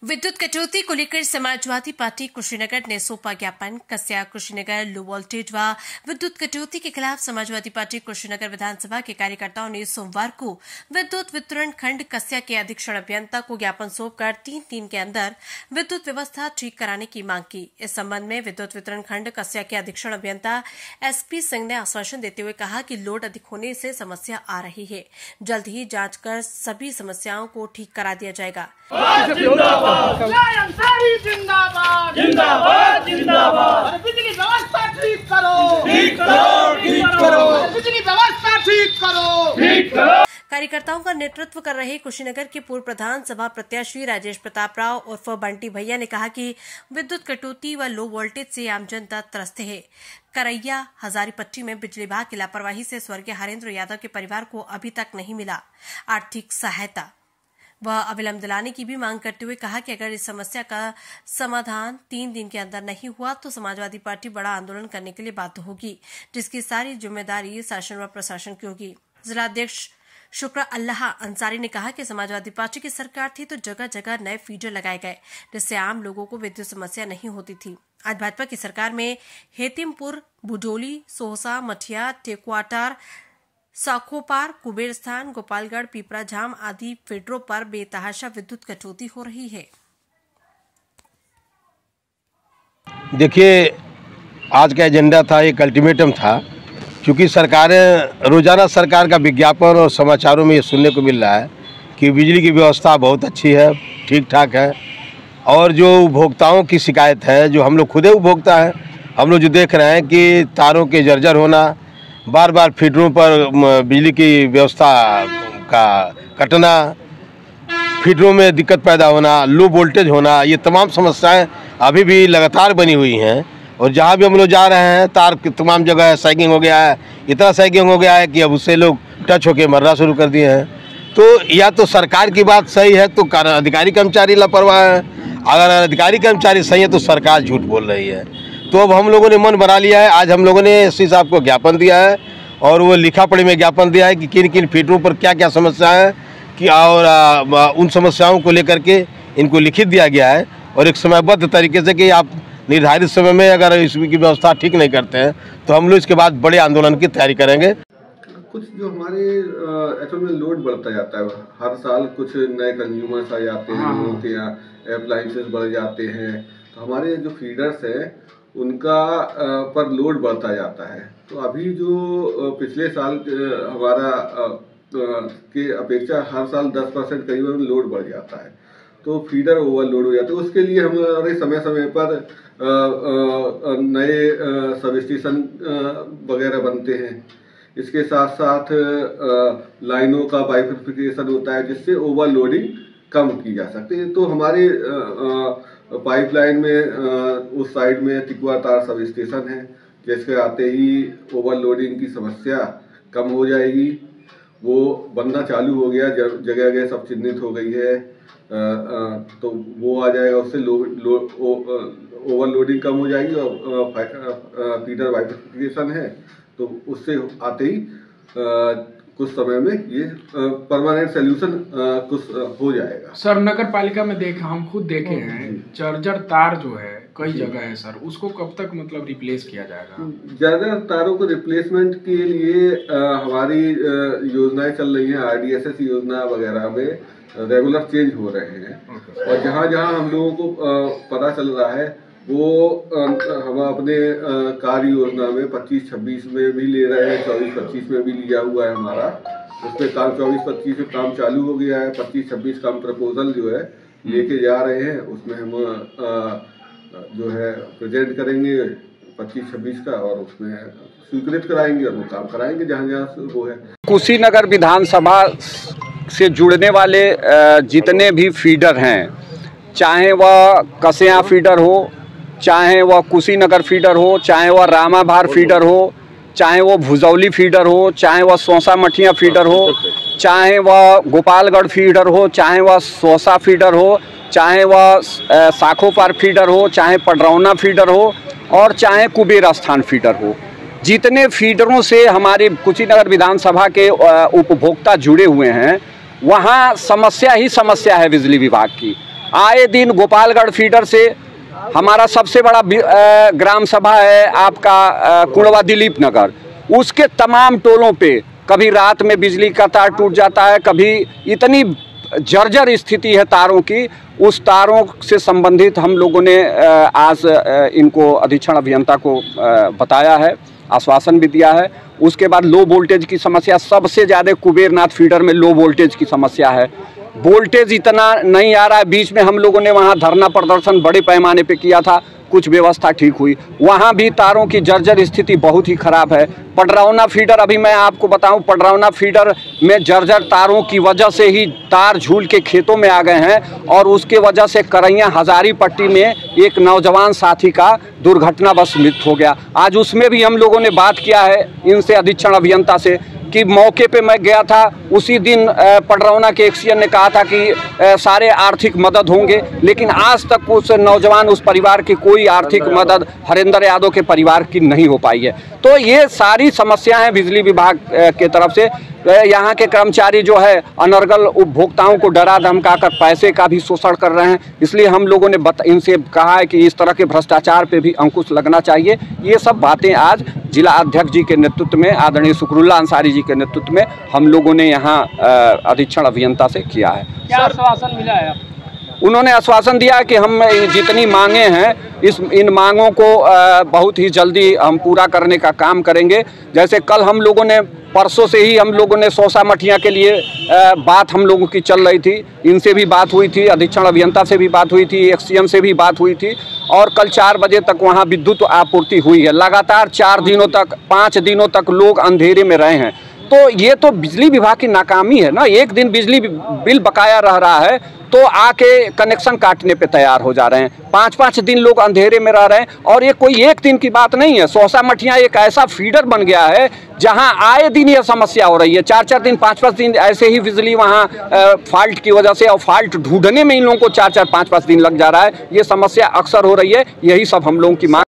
विद्युत कटौती को लेकर समाजवादी पार्टी कुशीनगर ने सौंपा ज्ञापन। कस्या कुशीनगर लो वोल्टेज व विद्युत कटौती के खिलाफ समाजवादी पार्टी कुशीनगर विधानसभा के कार्यकर्ताओं ने सोमवार को विद्युत वितरण खंड कस्या के अधीक्षण अभियंता को ज्ञापन सौंपकर 3 दिन के अंदर विद्युत व्यवस्था ठीक कराने की मांग की। इस संबंध में विद्युत वितरण खंड कस्या के अधीक्षण अभियंता SP सिंह ने आश्वासन देते हुए कहा कि लोड अधिक होने से समस्या आ रही है, जल्द ही जांच कर सभी समस्याओं को ठीक करा दिया जाएगा। जिंदाबाद जिंदाबाद जिंदाबाद। बिजली व्यवस्था ठीक करो, ठीक करो, ठीक करो। बिजली व्यवस्था ठीक करो, ठीक करो। कार्यकर्ताओं का नेतृत्व कर रहे कुशीनगर के पूर्व प्रधान सभा प्रत्याशी राजेश प्रताप राव उर्फ बंटी भैया ने कहा कि विद्युत कटौती व लो वोल्टेज से आम जनता त्रस्त है। करैया हजारीपट्टी में बिजली विभाग की लापरवाही से स्वर्गीय हरेंद्र यादव के परिवार को अभी तक नहीं मिला आर्थिक सहायता। वह अविलंब दिलाने की भी मांग करते हुए कहा कि अगर इस समस्या का समाधान 3 दिन के अंदर नहीं हुआ तो समाजवादी पार्टी बड़ा आंदोलन करने के लिए बाध्य होगी, जिसकी सारी जिम्मेदारी शासन व प्रशासन की होगी। जिलाध्यक्ष शुक्र अल्लाह अंसारी ने कहा कि समाजवादी पार्टी की सरकार थी तो जगह जगह नए फीडर लगाए गए, जिससे आम लोगों को विद्युत समस्या नहीं होती थी। आज भाजपा की सरकार में हेतिमपुर, बुडोली, सोहसा, मठिया, टेकुआटार, साखोपार, कुबेर स्थान, गोपालगढ़, पीपराझाम आदि फीडरों पर बेतहाशा विद्युत कटौती हो रही है। देखिए, आज का एजेंडा था, एक अल्टीमेटम था, क्योंकि सरकारें रोजाना सरकार का विज्ञापन और समाचारों में ये सुनने को मिल रहा है कि बिजली की व्यवस्था बहुत अच्छी है, ठीक ठाक है, और जो उपभोक्ताओं की शिकायत है, जो हम लोग खुदे उपभोक्ता हैं, हम लोग जो देख रहे हैं कि तारों के जर्जर होना, बार बार फीडरों पर बिजली की व्यवस्था का कटना, फीडरों में दिक्कत पैदा होना, लो वोल्टेज होना, ये तमाम समस्याएं अभी भी लगातार बनी हुई हैं। और जहाँ भी हम लोग जा रहे हैं, तार की तमाम जगह सैगिंग हो गया है, इतना सैगिंग हो गया है कि अब उससे लोग टच होकर मरना शुरू कर दिए हैं। तो या तो सरकार की बात सही है तो अधिकारी कर्मचारी लापरवाह है, अगर अधिकारी कर्मचारी सही है तो सरकार झूठ बोल रही है। तो अब हम लोगों ने मन बना लिया है। आज हम लोगों ने SP साहब को ज्ञापन दिया है और वो लिखा पढ़ी में ज्ञापन दिया है कि किन किन फीडरों पर क्या क्या समस्या है कि, और उन समस्याओं को लेकर के इनको लिखित दिया गया है और एक समयबद्ध तरीके से कि आप निर्धारित समय में अगर इसकी व्यवस्था ठीक नहीं करते हैं तो हम लोग इसके बाद बड़े आंदोलन की तैयारी करेंगे। कुछ जो हमारे एक्चुअल में लोड बढ़ता जाता है, हर साल कुछ नए कंज्यूमर्स आ जाते हैं, लोगों के यहाँ अप्लायंसेस बढ़ जाते हैं, तो हमारे जो फीडर्स हैं उनका पर लोड बढ़ता जाता है। तो अभी जो पिछले साल हमारा के अपेक्षा हर साल 10% करीबन लोड बढ़ जाता है, तो फीडर ओवरलोड हो जाते हैं। उसके लिए हमारे समय समय पर नए सब स्टेशन वगैरह बनते हैं। इसके साथ साथ लाइनों का बाइफर्केशन होता है, जिससे ओवरलोडिंग कम की जा सकती है। तो हमारे पाइपलाइन में उस साइड में तिकुआ तार सब स्टेशन है, जिसके आते ही ओवरलोडिंग की समस्या कम हो जाएगी। वो बनना चालू हो गया, जगह जगह सब चिन्हित हो गई है, तो वो आ जाएगा, उससे ओवरलोडिंग कम हो जाएगी। और फीडर बाइफर्केशन है तो उससे आते ही कुछ समय में ये परमानेंट सोल्यूशन कुछ हो जाएगा। सर, नगर पालिका में हम खुद देखे हैं, चार्जर तार जो है कई जगह है सर, उसको कब तक मतलब रिप्लेस किया जाएगा? चार्जर तारों को रिप्लेसमेंट के लिए हमारी योजनाएं चल रही हैं, RDSS योजना वगैरह में रेगुलर चेंज हो रहे हैं। और जहाँ जहाँ हम लोगों को पता चल रहा है वो हम अपने कार्य योजना में 25-26 में भी ले रहे हैं, 24-25 में भी लिया हुआ है हमारा। उसमें काम 24-25 में काम चालू हो गया है, 25-26 का प्रपोजल जो है लेके जा रहे हैं। उसमें हम जो है प्रेजेंट करेंगे 25-26 का, और उसमें स्वीकृत कराएंगे और वो काम कराएंगे जहाँ जहाँ वो है। कुशीनगर विधानसभा से जुड़ने वाले जितने भी फीडर हैं, चाहे वह कस्या फीडर हो, चाहे वह कुशीनगर फीडर हो, चाहे वह रामाभार फीडर हो, चाहे वह भुजौली फीडर हो, चाहे वह सोसा मठिया फीडर हो, चाहे वह गोपालगढ़ फीडर हो, चाहे वह सोसा फीडर हो, चाहे वह साखोपार फीडर हो, चाहे पडरौना फीडर हो, और चाहे कुबेर स्थान फीडर हो, जितने फीडरों से हमारे कुशीनगर विधानसभा के उपभोक्ता जुड़े हुए हैं, वहाँ समस्या ही समस्या है बिजली विभाग की। आए दिन गोपालगढ़ फीडर से हमारा सबसे बड़ा ग्राम सभा है आपका कुड़वा दिलीप नगर, उसके तमाम टोलों पे कभी रात में बिजली का तार टूट जाता है, कभी इतनी जर्जर स्थिति है तारों की। उस तारों से संबंधित हम लोगों ने आज इनको अधीक्षण अभियंता को बताया है, आश्वासन भी दिया है। उसके बाद लो वोल्टेज की समस्या, सबसे ज़्यादा कुबेरनाथ फीडर में लो वोल्टेज की समस्या है। वोल्टेज इतना नहीं आ रहा है। बीच में हम लोगों ने वहाँ धरना प्रदर्शन बड़े पैमाने पे किया था, कुछ व्यवस्था ठीक हुई, वहाँ भी तारों की जर्जर स्थिति बहुत ही खराब है। पडरौना फीडर, अभी मैं आपको बताऊं, पडरौना फीडर में जर्जर तारों की वजह से ही तार झूल के खेतों में आ गए हैं और उसके वजह से करैया हजारी पट्टी में एक नौजवान साथी का दुर्घटनावश मृत्यु हो गया। आज उसमें भी हम लोगों ने बात किया है इनसे, अधीक्षण अभियंता से, कि मौके पे मैं गया था उसी दिन पडरौना के एक्सीएन ने कहा था कि सारे आर्थिक मदद होंगे, लेकिन आज तक उस नौजवान, उस परिवार की कोई आर्थिक मदद हरेंद्र यादव के परिवार की नहीं हो पाई है। तो ये सारी समस्या है बिजली विभाग के तरफ से। यहाँ के कर्मचारी जो है अनर्गल उपभोक्ताओं को डरा धमका कर पैसे का भी शोषण कर रहे हैं। इसलिए हम लोगों ने इनसे कहा है कि इस तरह के भ्रष्टाचार पे भी अंकुश लगना चाहिए। ये सब बातें आज जिला अध्यक्ष जी के नेतृत्व में, आदरणीय शुक्रुल्लाह अंसारी जी के नेतृत्व में हम लोगों ने यहाँ अधीक्षण अभियंता से किया है। क्या आश्वासन मिला है? उन्होंने आश्वासन दिया कि हम जितनी मांगे हैं इन मांगों को बहुत ही जल्दी हम पूरा करने का काम करेंगे। जैसे कल हम लोगों ने, परसों से ही हम लोगों ने सौसा मठिया के लिए बात हम लोगों की चल रही थी, इनसे भी बात हुई थी, अधीक्षण अभियंता से भी बात हुई थी, एक्सीएम से भी बात हुई थी और कल 4 बजे तक वहाँ विद्युत आपूर्ति हुई है। लगातार 4 दिनों तक, 5 दिनों तक लोग अंधेरे में रहे हैं। तो ये तो बिजली विभाग की नाकामी है ना। एक दिन बिजली बिल बकाया रह रहा है तो आके कनेक्शन काटने पे तैयार हो जा रहे हैं। 5-5 दिन लोग अंधेरे में रह रहे हैं और ये कोई एक दिन की बात नहीं है। सौसा मठिया एक ऐसा फीडर बन गया है जहां आए दिन ये समस्या हो रही है। 4-4 दिन, 5-5 दिन ऐसे ही बिजली वहां फॉल्ट की वजह से, और फॉल्ट ढूंढने में इन लोगों को 4-4, 5-5 दिन लग जा रहा है। ये समस्या अक्सर हो रही है। यही सब हम लोगों की मांग